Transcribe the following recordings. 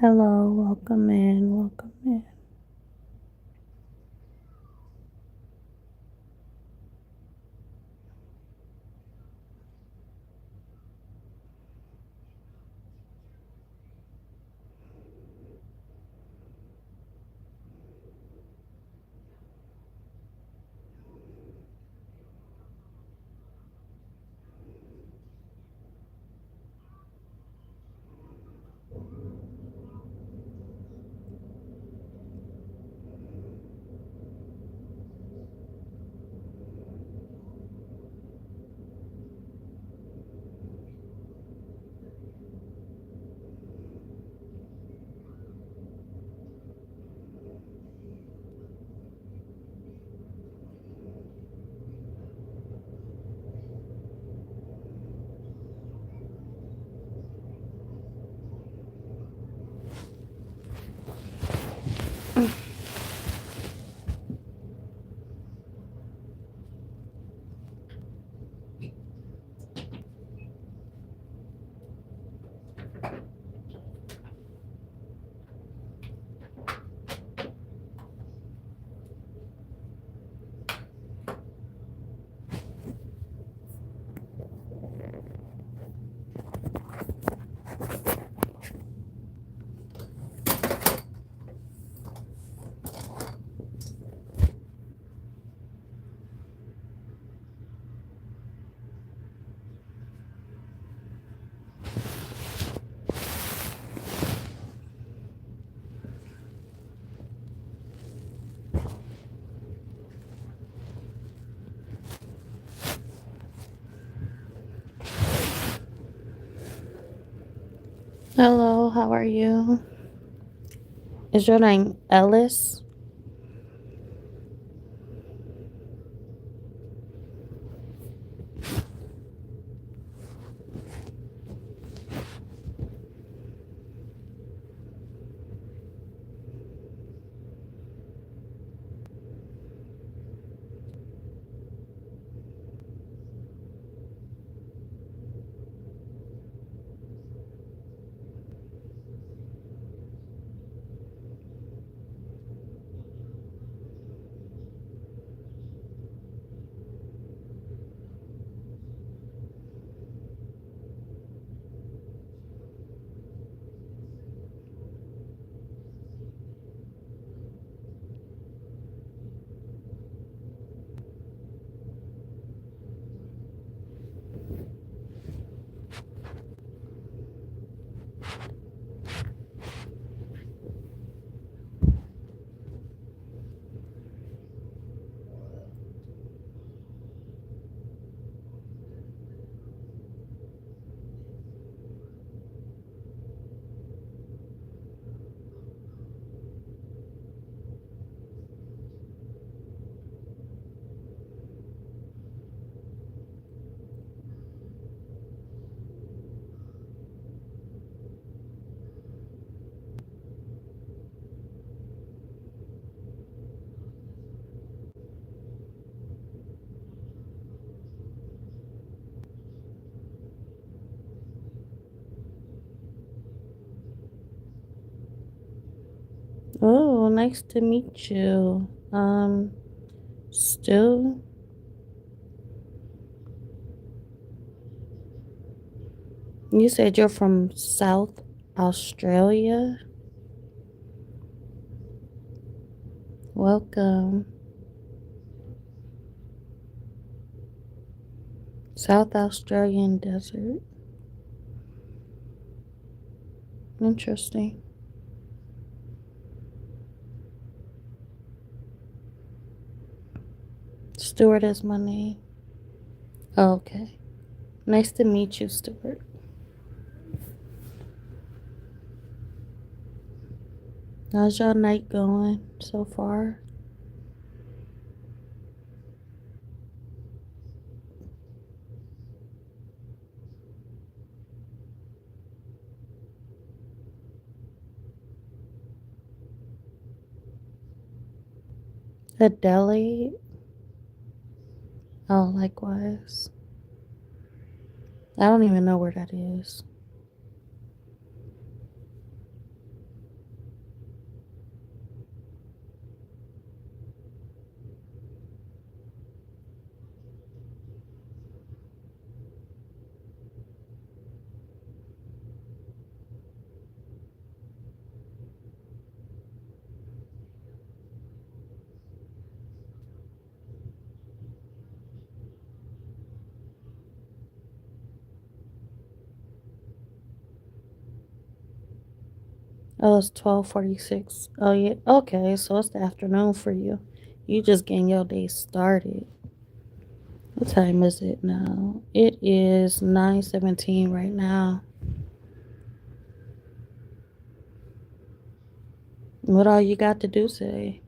Hello, welcome in, welcome in. Hello, how are you? Is your name Ellis? Oh, nice to meet you. Stu, you said you're from South Australia? Welcome. South Australian desert. Interesting. Stuart is my name. Okay. Nice to meet you, Stuart. How's your night going so far? Adelaide? Oh, likewise. I don't even know where that is. Oh, it's 12:46. Oh, yeah. Okay, so it's the afternoon for you. You just getting your day started. What time is it now? It is 9:17 right now. What all you got to do today?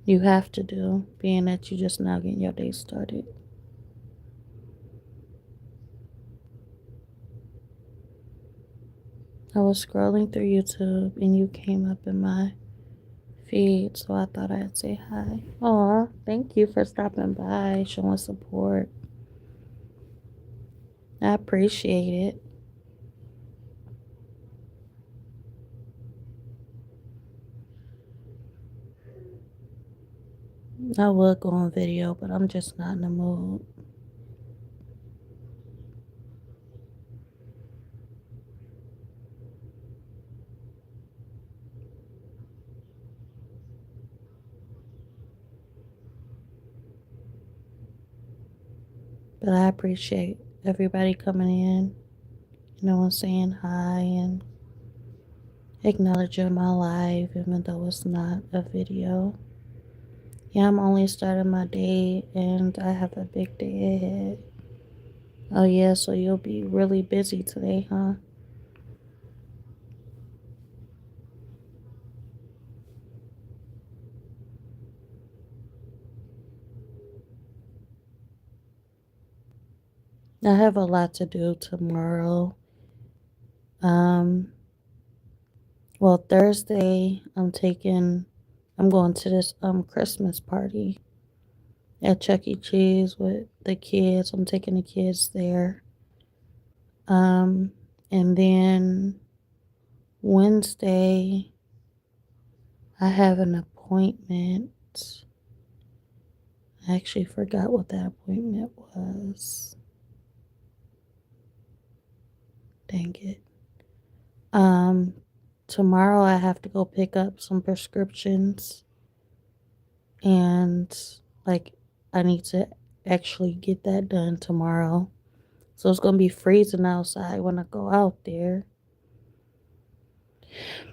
You have to do, being that you just now getting your day started. I was scrolling through YouTube and you came up in my feed, so I thought I'd say hi. Aw, thank you for stopping by, showing support. I appreciate it. I would go on video, but I'm just not in the mood. But I appreciate everybody coming in, and saying hi and acknowledging my life, even though it's not a video. Yeah, I'm only starting my day and I have a big day ahead. Oh, yeah, so you'll be really busy today, huh? I have a lot to do tomorrow. Um, well, Thursday, I'm going to this Christmas party at Chuck E. Cheese with the kids. I'm taking the kids there. Um, and then Wednesday, I have an appointment. I actually forgot what that appointment was. Dang it. Um, Tomorrow I have to go pick up some prescriptions and like I need to actually get that done tomorrow. So it's gonna be freezing outside when I go out there.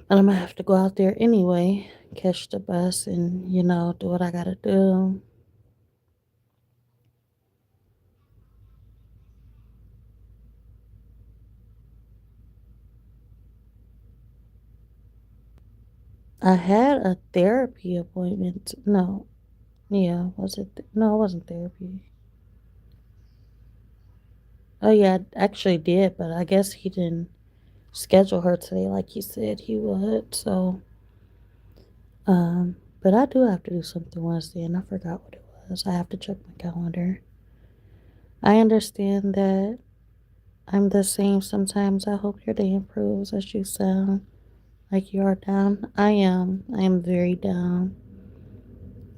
And I'm gonna have to go out there anyway, catch the bus and, do what I gotta do. I had a therapy appointment. No, yeah, was it? No, it wasn't therapy. Oh, yeah, I actually did, but I guess he didn't schedule her today like he said he would. So, but I do have to do something Wednesday, and I forgot what it was. I have to check my calendar. I understand that I'm the same sometimes. I hope your day improves as you sound like you are down. I am. I am very down.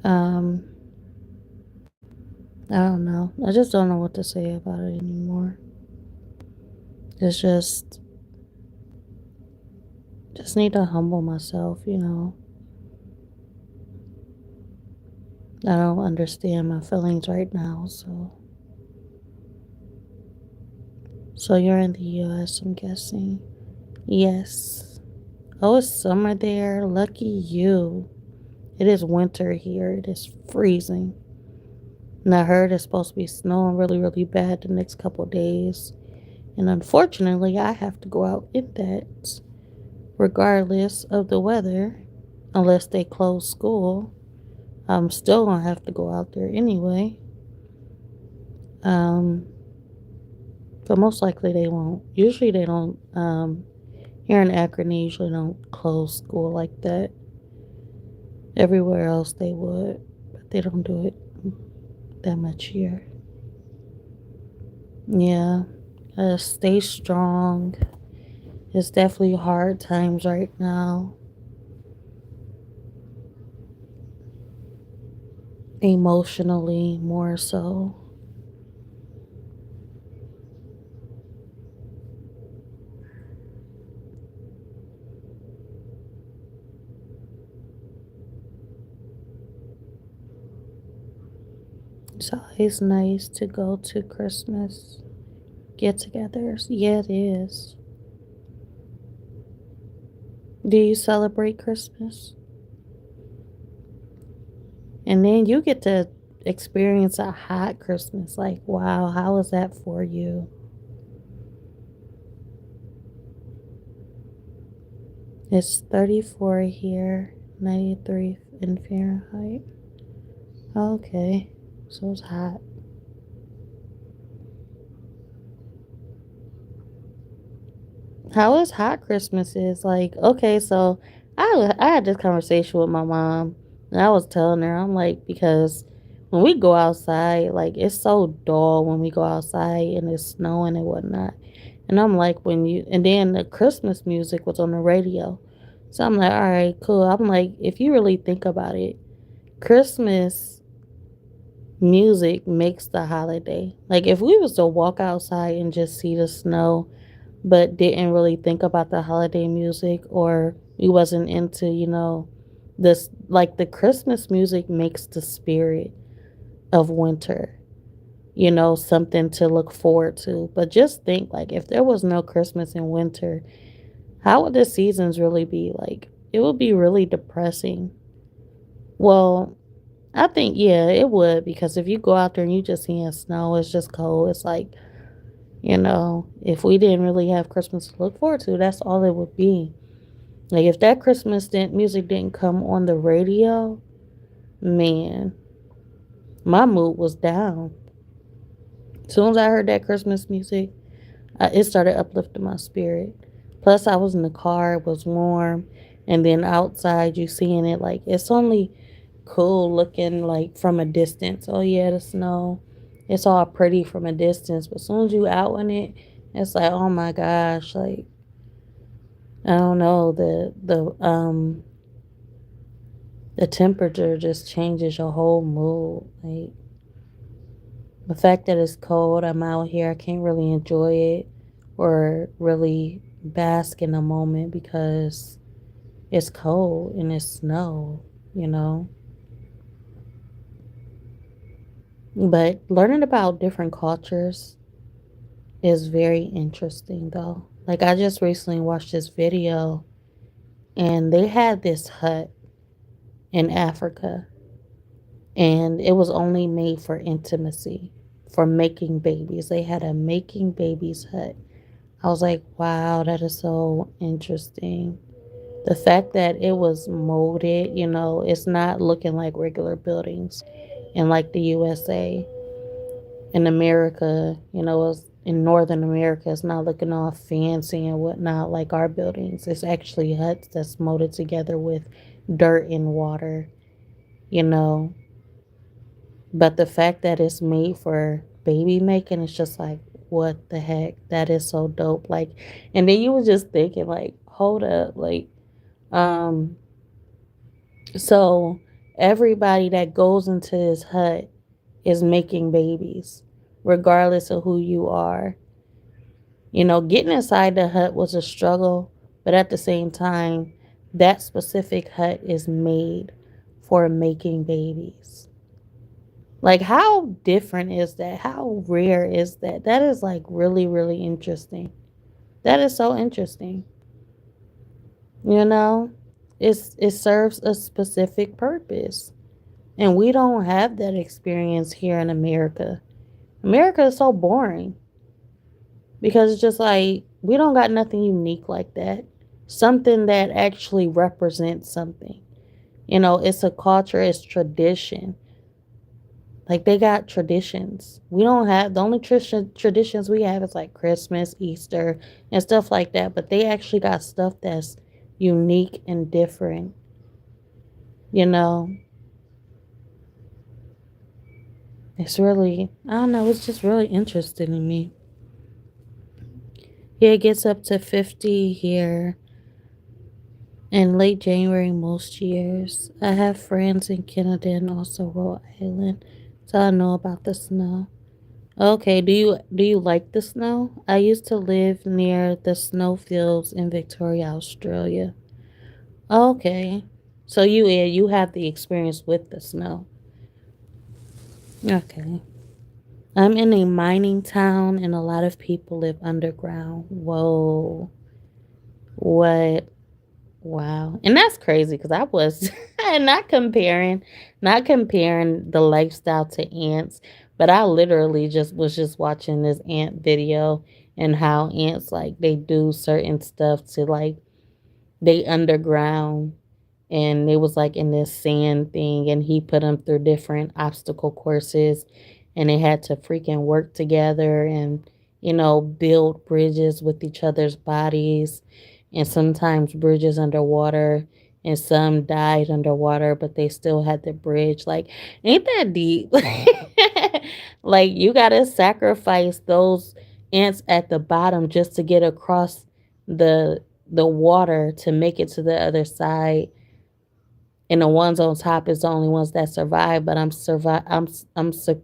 Um, I don't know. I just don't know what to say about it anymore. It's just need to humble myself. I don't understand my feelings right now, so you're in the US, I'm guessing. Yes. Oh, it's summer there. Lucky you. It is winter here. It is freezing. And I heard it's supposed to be snowing really, really bad the next couple of days. And unfortunately, I have to go out in that regardless of the weather, unless they close school. I'm still gonna have to go out there anyway. Um, but most likely they won't. Usually they don't. Here in Akron, they usually don't close school like that. Everywhere else they would, but they don't do it that much here. Yeah, stay strong. It's definitely hard times right now, emotionally more so. It's always nice to go to Christmas get togethers. Yeah, it is. Do you celebrate Christmas? And then you get to experience a hot Christmas. Like, wow, how is that for you? It's 34 here, 93 in Fahrenheit. Okay, so it's hot. How is hot Christmas is like, okay, so I had this conversation with my mom and I was telling her, I'm like, because when we go outside, like it's so dull when we go outside and it's snowing and whatnot. And I'm like, and then the Christmas music was on the radio. So I'm like, all right, cool. I'm like, if you really think about it, Christmas music makes the holiday. Like if we was to walk outside and just see the snow but didn't really think about the holiday music, or we wasn't into, this, like the Christmas music makes the spirit of winter, something to look forward to. But just think, like, if there was no Christmas in winter, how would the seasons really be? Like, it would be really depressing. Well, I think, yeah, it would, because if you go out there and you just seeing snow, it's just cold. It's like, if we didn't really have Christmas to look forward to, that's all it would be. Like if that music didn't come on the radio, man, my mood was down. As soon as I heard that Christmas music, it started uplifting my spirit. Plus, I was in the car; it was warm, and then outside, you seeing it like it's only cool looking like from a distance. Oh yeah, the snow, it's all pretty from a distance. But as soon as you out in it, it's like, oh my gosh, like I don't know, the temperature just changes your whole mood. Like the fact that it's cold, I'm out here, I can't really enjoy it or really bask in the moment because it's cold and it's snow, you know. But learning about different cultures is very interesting though. Like I just recently watched this video and they had this hut in Africa and it was only made for intimacy, for making babies. They had a making babies hut. I was like, wow, that is so interesting. The fact that it was molded, it's not looking like regular buildings in like the USA. In America, in Northern America, it's not looking all fancy and whatnot like our buildings. It's actually huts that's molded together with dirt and water, you know. But the fact that it's made for baby making, it's just like, what the heck? That is so dope. Like, and then you was just thinking, like, hold up, like, um, so everybody that goes into this hut is making babies, regardless of who you are. Getting inside the hut was a struggle, but at the same time, that specific hut is made for making babies. Like, how different is that? How rare is that? That is like really, really interesting. That is so interesting. You know, it serves a specific purpose, and we don't have that experience here in America. America is so boring because it's just like we don't got nothing unique like that. Something that actually represents something. It's a culture, it's tradition. Like they got traditions. We don't have the only traditions we have is like Christmas, Easter, and stuff like that. But they actually got stuff that's unique and different. You know, it's really, I don't know, it's just really interesting to me. Yeah, it gets up to 50 here in late January most years. I have friends in Canada and also Rhode Island, so I know about the snow. Okay, do you like the snow? I used to live near the snowfields in Victoria, Australia. Okay. So you have the experience with the snow. Okay. I'm in a mining town and a lot of people live underground. Whoa. What? Wow. And that's crazy because I was not comparing the lifestyle to ants, but I literally just watching this ant video and how ants like they do certain stuff to like they underground and they was like in this sand thing and he put them through different obstacle courses and they had to freaking work together and build bridges with each other's bodies and sometimes bridges underwater and some died underwater but they still had the bridge. Like, ain't that deep? Like, you gotta sacrifice those ants at the bottom just to get across the water to make it to the other side, and the ones on top is the only ones that survive. But I'm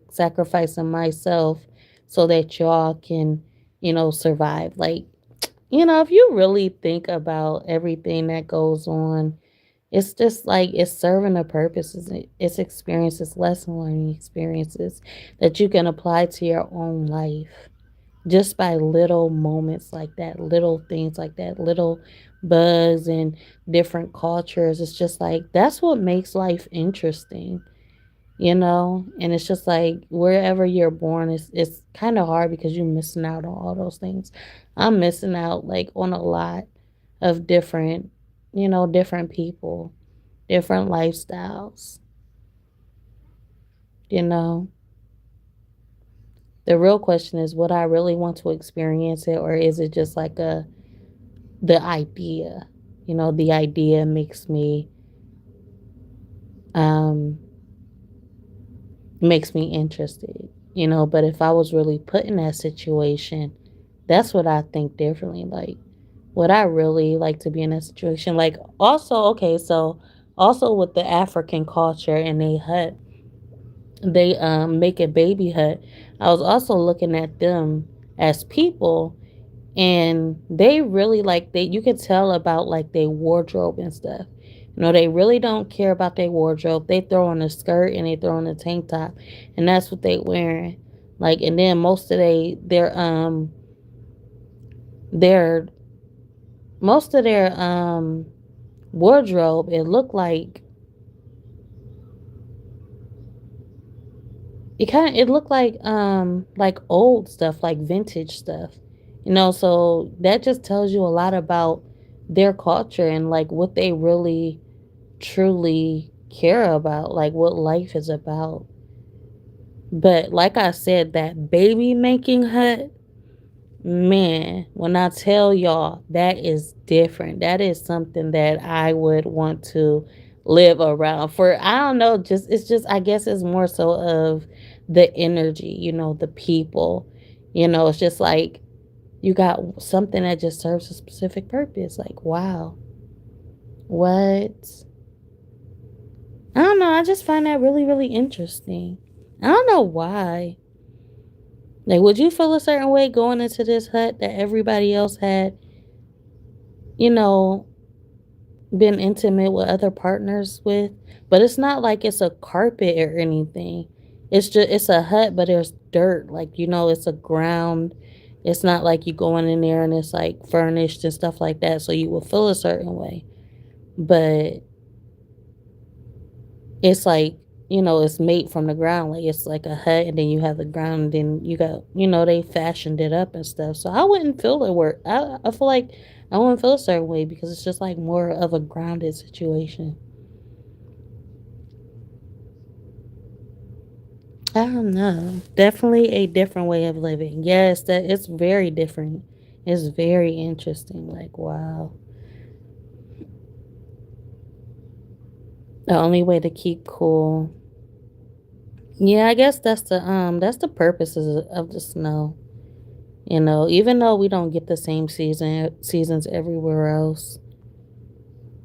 sacrificing myself so that y'all can survive. Like, if you really think about everything that goes on, it's just like it's serving a purpose. It's experiences, lesson learning experiences that you can apply to your own life just by little moments like that, little things like that, little bugs and different cultures. It's just like that's what makes life interesting. And it's just like wherever you're born, it's kind of hard because you're missing out on all those things. I'm missing out like on a lot of different people, different lifestyles. You know, the real question is, would I really want to experience it, or is it just like the idea? The idea um makes me interested. But if I was really put in that situation, that's what I think differently. Like, would I really like to be in that situation? Like, also, okay, so also with the African culture and they hut, they make a baby hut. I was also looking at them as people, and they really like they you could tell about like their wardrobe and stuff. They really don't care about their wardrobe. They throw on a skirt and they throw on a tank top, and that's what they wearing. Like, and then most of their most of their wardrobe, it looked like old stuff, like vintage stuff. So that just tells you a lot about their culture and like what they really truly care about, like what life is about. But like I said, that baby making hut, man, when I tell y'all, that is different. That is something that I would want to live around for. I don't know, just it's just I guess it's more so of the energy, the people. It's just like you got something that just serves a specific purpose. Like, wow. What? I don't know. I just find that really, really interesting. I don't know why. Like, would you feel a certain way going into this hut that everybody else had, you know, been intimate with other partners with? But it's not like it's a carpet or anything. It's a hut, but there's dirt. Like, it's a ground. It's not like you going in there and it's like furnished and stuff like that. So you will feel a certain way. But it's like, it's made from the ground. Like, it's like a hut, and then you have the ground, and then you got, they fashioned it up and stuff. So I wouldn't feel it work. I feel like I wouldn't feel a certain way because it's just like more of a grounded situation. I don't know. Definitely a different way of living. Yes, that it's very different. It's very interesting. Like, wow. The only way to keep cool. Yeah, I guess that's the purposes of the snow. Even though we don't get the same seasons everywhere else,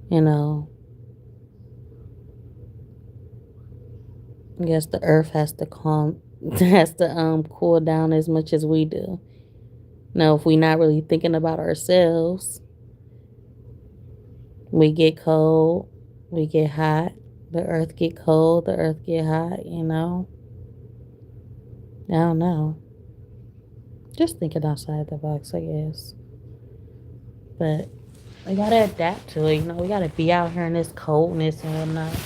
you know, I guess the earth has to calm has to cool down as much as we do. Now, if we're not really thinking about ourselves, we get cold, we get hot, the earth get cold, the earth get hot. I don't know. Just thinking outside the box, I guess. But We gotta adapt to it. We gotta be out here in this coldness and whatnot.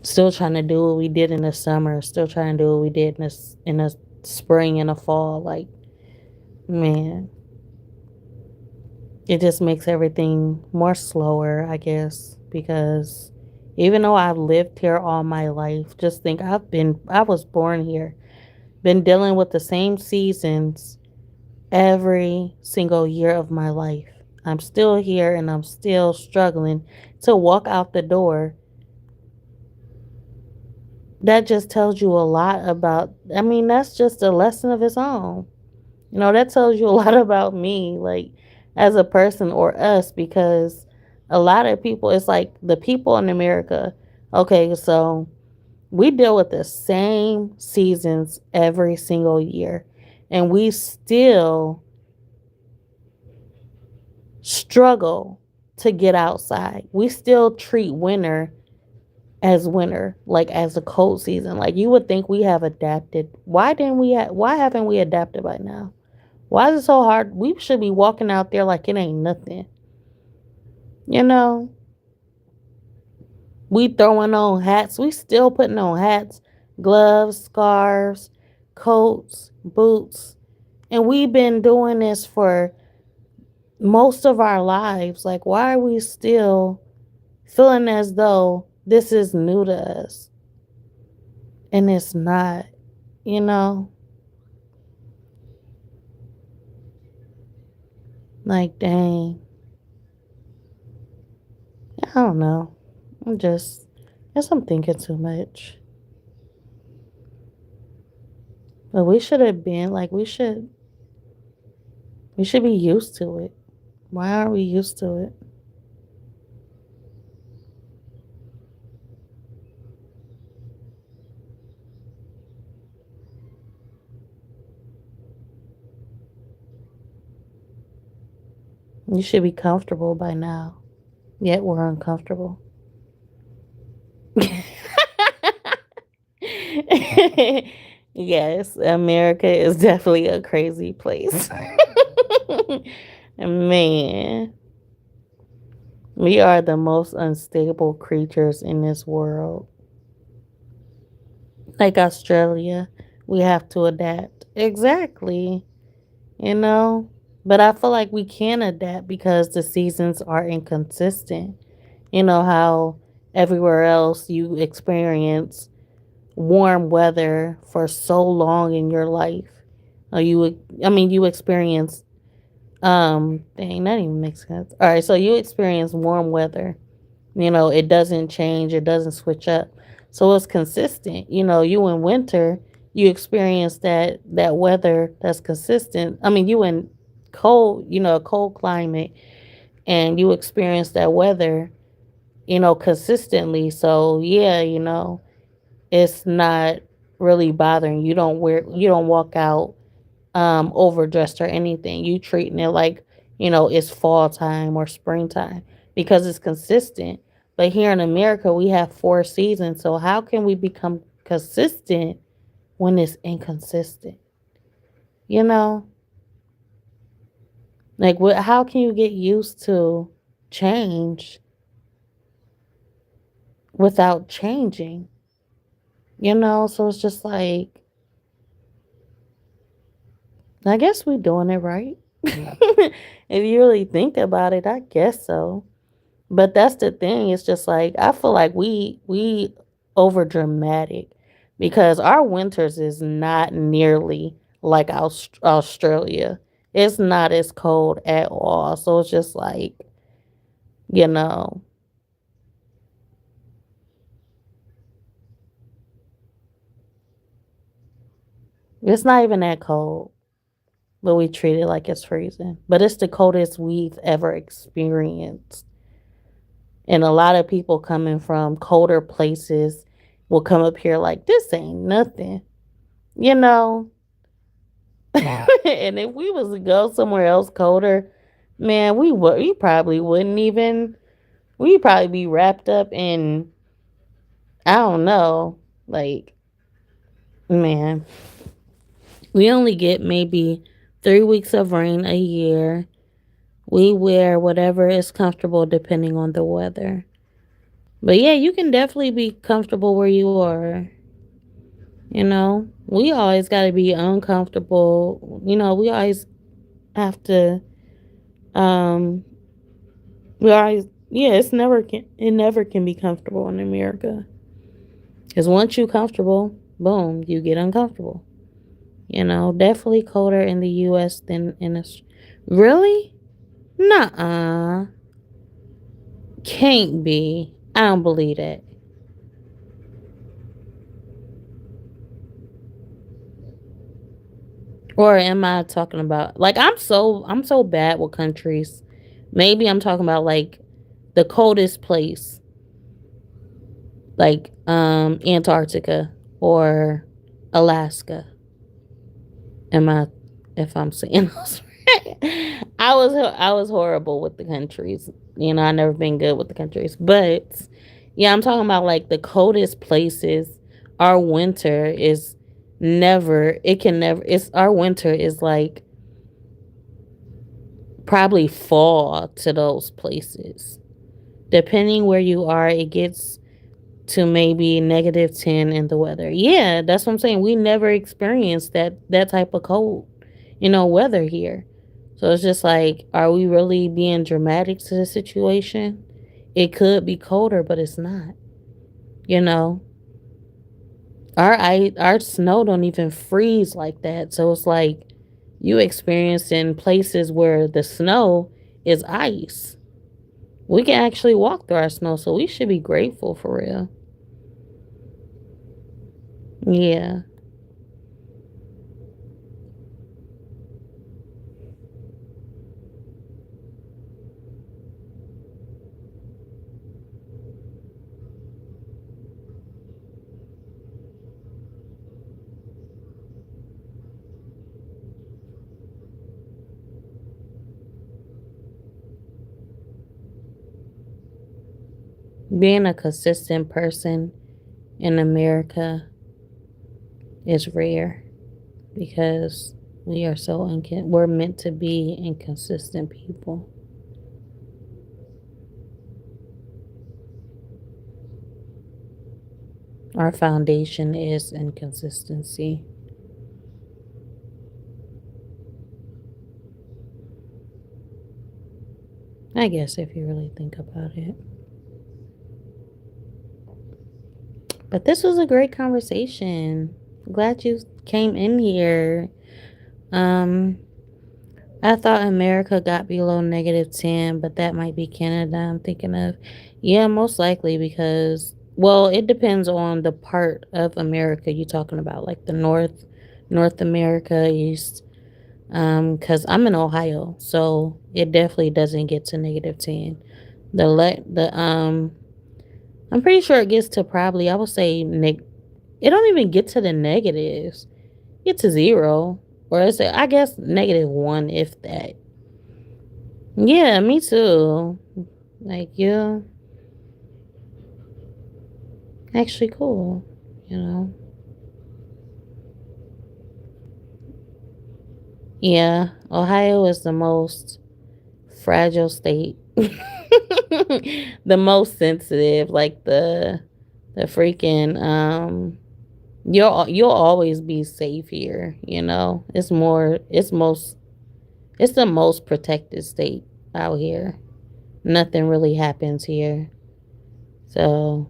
Still trying to do what we did in the summer. Still trying to do what we did in the spring and the fall. Like, man, it just makes everything more slower, I guess, because even though I've lived here all my life, just think I was born here, been dealing with the same seasons every single year of my life. I'm still here and I'm still struggling to walk out the door. That just tells you a lot about, I mean, that's just a lesson of its own. That tells you a lot about me, like as a person or us, because a lot of people, it's like the people in America. Okay, so we deal with the same seasons every single year, and we still struggle to get outside. We still treat winter as winter, like as a cold season. Like you would think we have adapted. Why haven't we adapted by now? Why is it so hard? We should be walking out there like it ain't nothing. You know, we throwing on hats. We still putting on hats, gloves, scarves, coats, boots. And we've been doing this for most of our lives. Like, why are we still feeling as though this is new to us? And it's not, you know? Like, dang. I don't know. Guess I'm thinking too much. But we should have been, like, we should be used to it. Why aren't we used to it? You should be comfortable by now. Yet we're uncomfortable. Yes, America is definitely a crazy place. Man, we are the most unstable creatures in this world. Like Australia, we have to adapt. Exactly, you know? But I feel like we can adapt because the seasons are inconsistent. You know how everywhere else you experience warm weather for so long in your life. You experience dang, that even makes sense. All right, so you experience warm weather. It doesn't change, it doesn't switch up. So it's consistent. You in winter, you experience that weather that's consistent. You in cold, a cold climate, and you experience that weather, consistently. So yeah, it's not really bothering you. You don't walk out overdressed or anything. You treating it like, it's fall time or springtime because it's consistent. But here in America, we have 4 seasons. So how can we become consistent when it's inconsistent? You know, like how can you get used to change without changing? So it's just like, I guess we're doing it right. If you really think about it, I guess so. But that's the thing. It's just like I feel like we over dramatic because our winters is not nearly like Australia. It's not as cold at all. So it's just like, you know, it's not even that cold, but we treat it like it's freezing. But it's the coldest we've ever experienced. And a lot of people coming from colder places will come up here like this ain't nothing, you know. And if we was to go somewhere else colder, man, we probably wouldn't even we'd probably be wrapped up in, I don't know, like, man, we only get maybe 3 weeks of rain a year. We wear whatever is comfortable depending on the weather. But yeah, you can definitely be comfortable where you are. We always got to be uncomfortable. We always have to, um, we always, yeah, it never can be comfortable in America. Because once you comfortable, boom, you get uncomfortable. Definitely colder in the U.S. than in Really? Nuh-uh. Can't be. I don't believe that. Or am I talking about like I'm so bad with countries. Maybe I'm talking about like the coldest place, like Antarctica or Alaska. Am I if I'm saying those right? I was horrible with the countries. I never been good with the countries. But yeah, I'm talking about like the coldest places. Our winter is never it can never it's our winter is like probably fall to those places. Depending where you are, it gets to maybe -10 in the weather. Yeah, that's what I'm saying. We never experienced that type of cold, weather here. So it's just like, are we really being dramatic to the situation? It could be colder, but it's not. You know, our snow don't even freeze like that. So it's like you experience in places where the snow is ice. We can actually walk through our snow, so we should be grateful for real. Yeah. Being a consistent person in America is rare because we're meant to be inconsistent people. Our foundation is inconsistency. I guess if you really think about it. But this was a great conversation. Glad you came in here. Um, I thought America got below -10, but that might be Canada I'm thinking of. Yeah, most likely because, well, it depends on the part of America you're talking about, like the North America, East. Because I'm in Ohio, so it definitely doesn't get to -10. I'm pretty sure it gets to probably I would say it don't even get to the negatives. Get to zero, or I guess -1 if that. Yeah, me too. Like, yeah, actually cool. You know. Yeah, Ohio is the most fragile state. The most sensitive, like the freaking you'll always be safe here. It's the most protected state out here. Nothing really happens here. So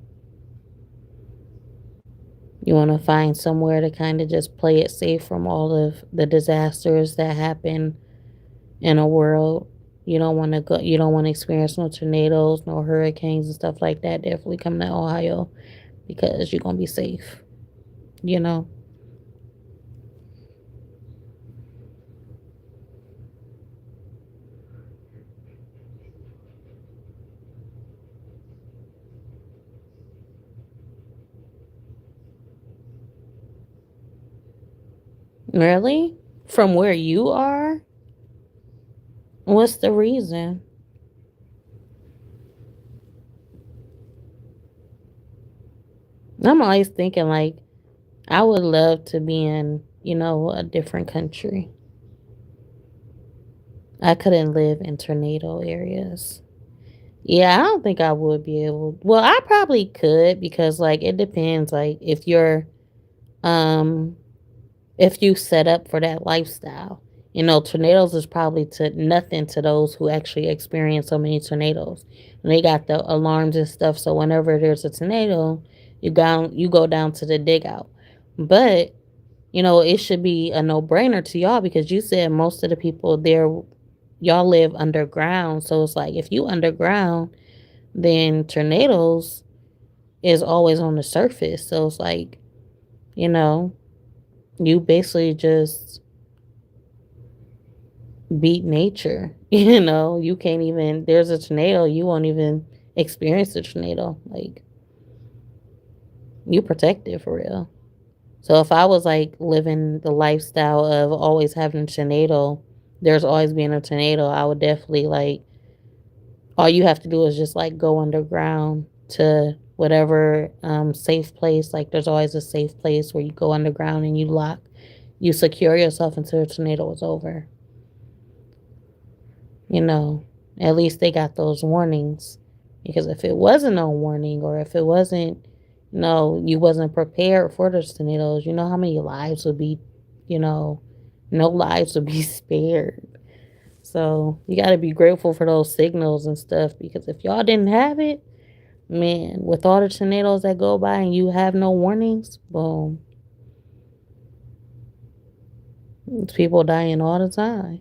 you want to find somewhere to kind of just play it safe from all of the disasters that happen in a world. You don't want to experience no tornadoes, no hurricanes and stuff like that. Definitely come to Ohio because you're going to be safe, you know. Really? From where you are? What's the reason? I'm always thinking like I would love to be in, a different country. I couldn't live in tornado areas. Yeah, I don't think I would be able. Well, I probably could because like it depends. Like um if you set up for that lifestyle. You know, tornadoes is probably to nothing to those who actually experience so many tornadoes. And they got the alarms and stuff, so whenever there's a tornado, you go down to the dig out. But, you know, it should be a no brainer to y'all because you said most of the people there y'all live underground. So it's like if you underground, then tornadoes is always on the surface. So it's like, you know, you basically just beat nature. You know, you can't even, there's a tornado, you won't even experience the tornado. Like, you protected for real. So if I was like living the lifestyle of always having a tornado, there's always being a tornado, I would definitely like, all you have to do is just like go underground to whatever safe place. Like, there's always a safe place where you go underground and you secure yourself until the tornado is over. You know, at least they got those warnings. Because if it wasn't no warning or if it wasn't, you wasn't prepared for those tornadoes, you know how many lives would be, you know, no lives would be spared. So you got to be grateful for those signals and stuff because if y'all didn't have it, man, with all the tornadoes that go by and you have no warnings, boom. It's people dying all the time.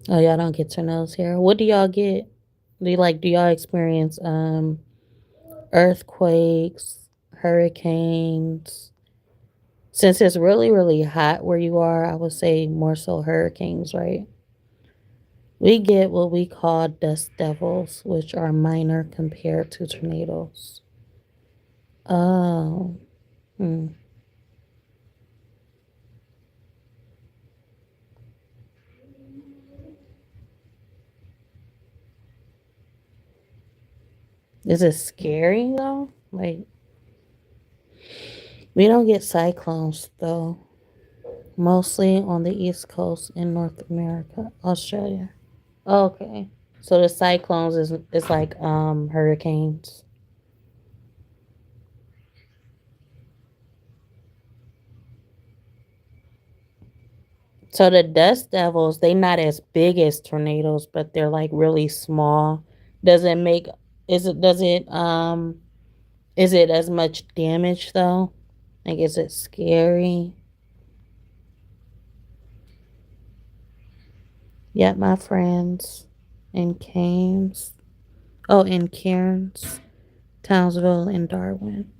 Oh, y'all don't get tornadoes here. What do y'all get? Do y'all experience earthquakes, hurricanes? Since it's really, really hot where you are, I would say more so hurricanes, right? We get what we call dust devils, which are minor compared to tornadoes. Oh. Hmm. Is it scary though? Like, we don't get cyclones though. Mostly on the East Coast in North America, Australia. Okay. So the cyclones is like hurricanes. So the dust devils, they not as big as tornadoes, but they're like really small. Does it make is it as much damage though? Like, is it scary? Yep, my friends in Cairns. Oh, in Cairns, Townsville, and Darwin.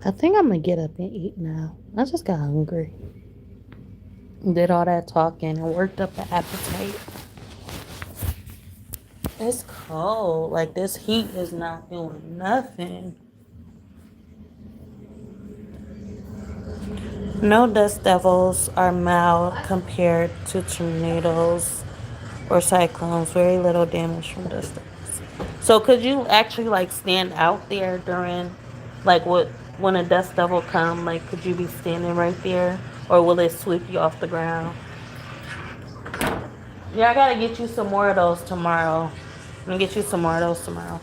I think I'm gonna get up and eat now. I just got hungry. Did all that talking and worked up the appetite. It's cold. Like, this heat is not doing nothing. No, dust devils are mild compared to tornadoes or cyclones. Very little damage from dust devils. So could you actually like stand out there during like what when a dust devil come? Like, could you be standing right there, or will it sweep you off the ground? Yeah, I gotta get you some more of those tomorrow. I'm gonna get you some more of those tomorrow.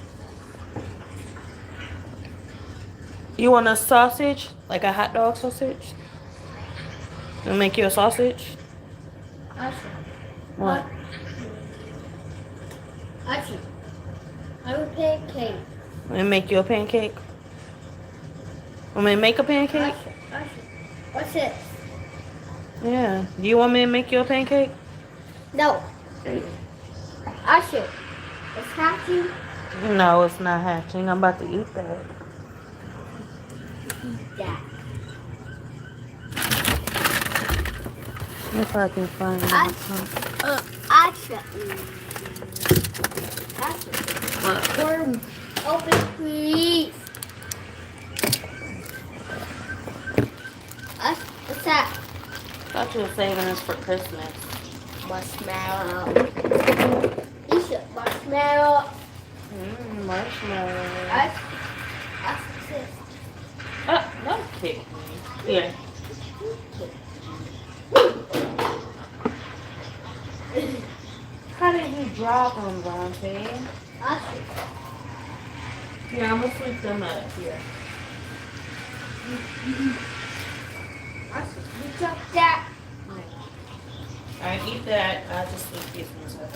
You want a sausage? Like a hot dog sausage? I'll make you a sausage? Actually, What? actually, I would pancake. Let me make you a pancake. Want me to make a pancake? Actually, what's this? Yeah. Do you want me to make you a pancake? No. Actually, it's hatching. No, it's not hatching. I'm about to eat that. Yeah. If I can find I- it. Asha. What? Or open, please. What's that? Thought you were saving this for Christmas. Marshmallow. Esha, marshmallow. Marshmallow. What's this? Don't kick me. Here. How did you drop them, Dante? Asha. Here, I'm gonna sweep them up here. Asha, you dropped that. Alright, eat that. I'll just sweep these ones up.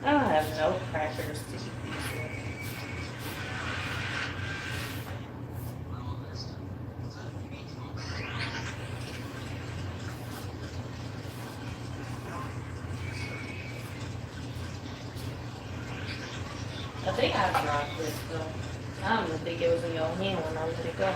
I don't have no crackers to eat these with. I think I dropped this though. I don't even think it was in your hand when I let it go.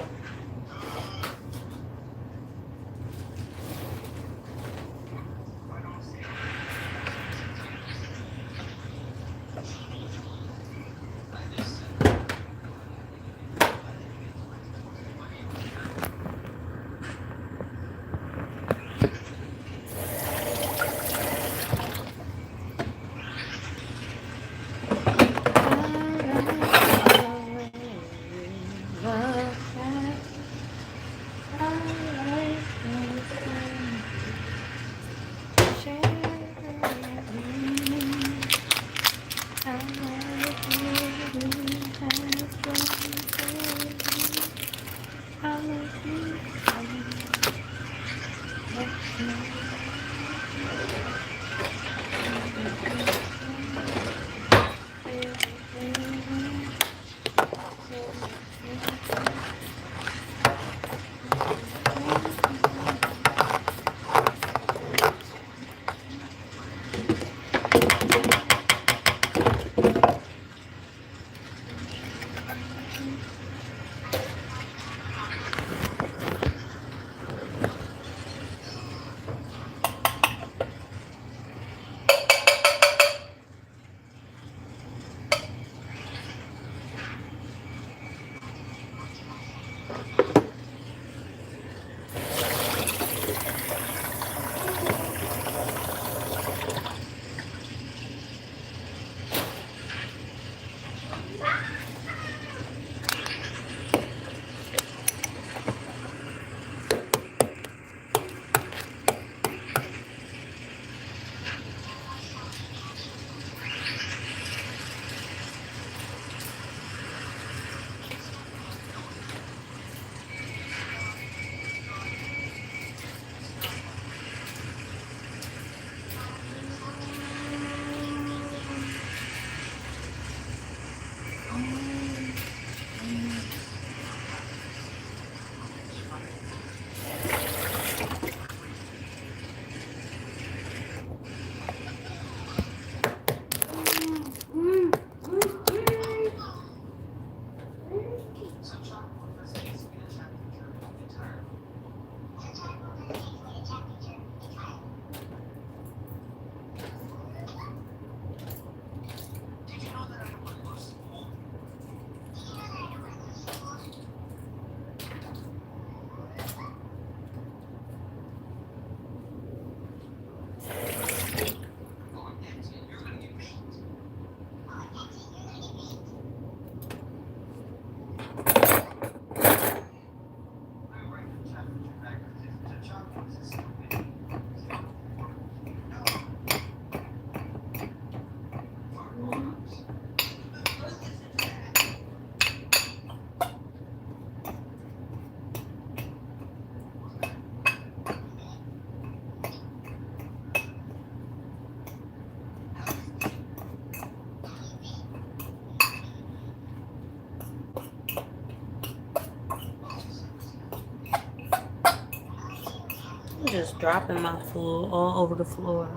dropping my food all over the floor.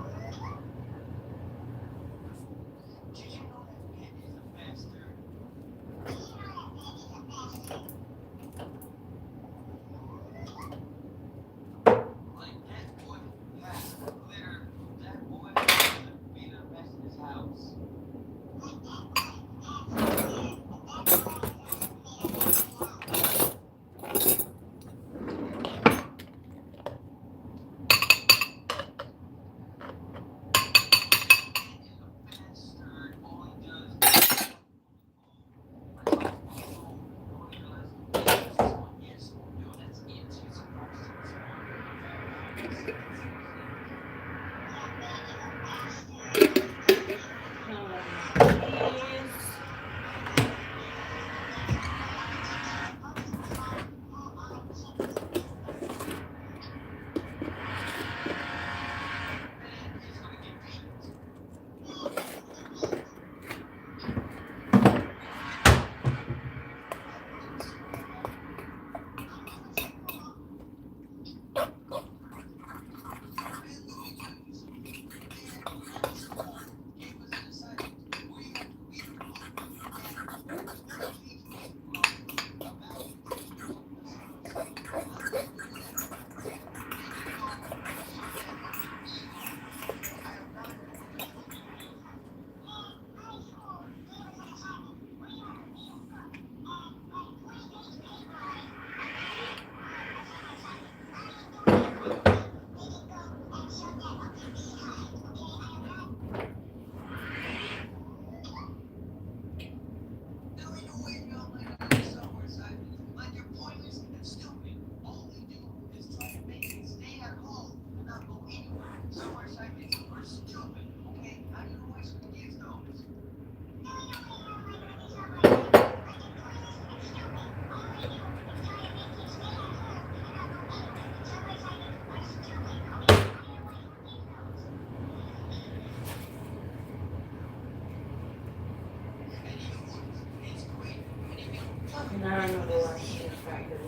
Now I know they watch these factors.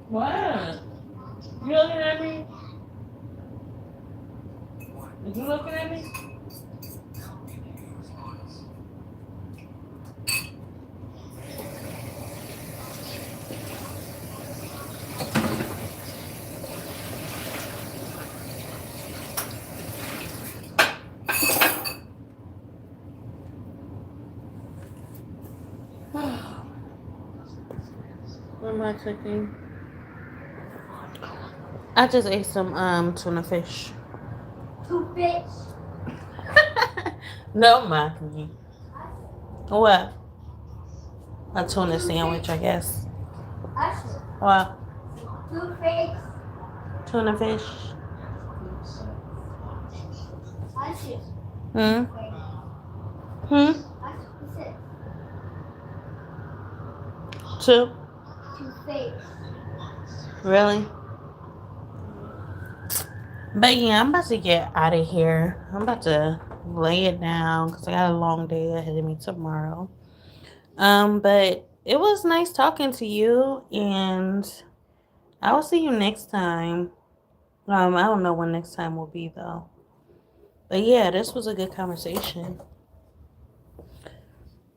What? You looking at me? Is you looking at me? What am I cooking? I just ate some tuna fish. Two fish. No, Mikey. What? A tuna sandwich, I guess. Ashley. What? Two fish. Tuna fish. Ashley. Hmm? Ashley. Hmm? Ashley. Two? Two fish. Really? But yeah, I'm about to get out of here. I'm about to lay it down because I got a long day ahead of me tomorrow. But it was nice talking to you, and I will see you next time. I don't know when next time will be though. But yeah, this was a good conversation.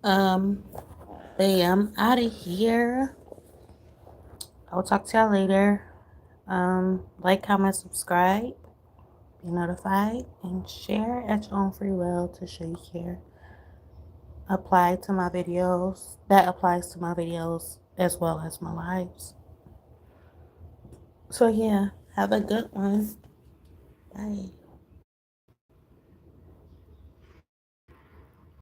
Um, but yeah, I'm out of here. I'll talk to y'all later. Like, comment, subscribe, be notified, and share at your own free will to show you care. Apply to my videos. That applies to my videos as well as my lives. So yeah, have a good one. Bye.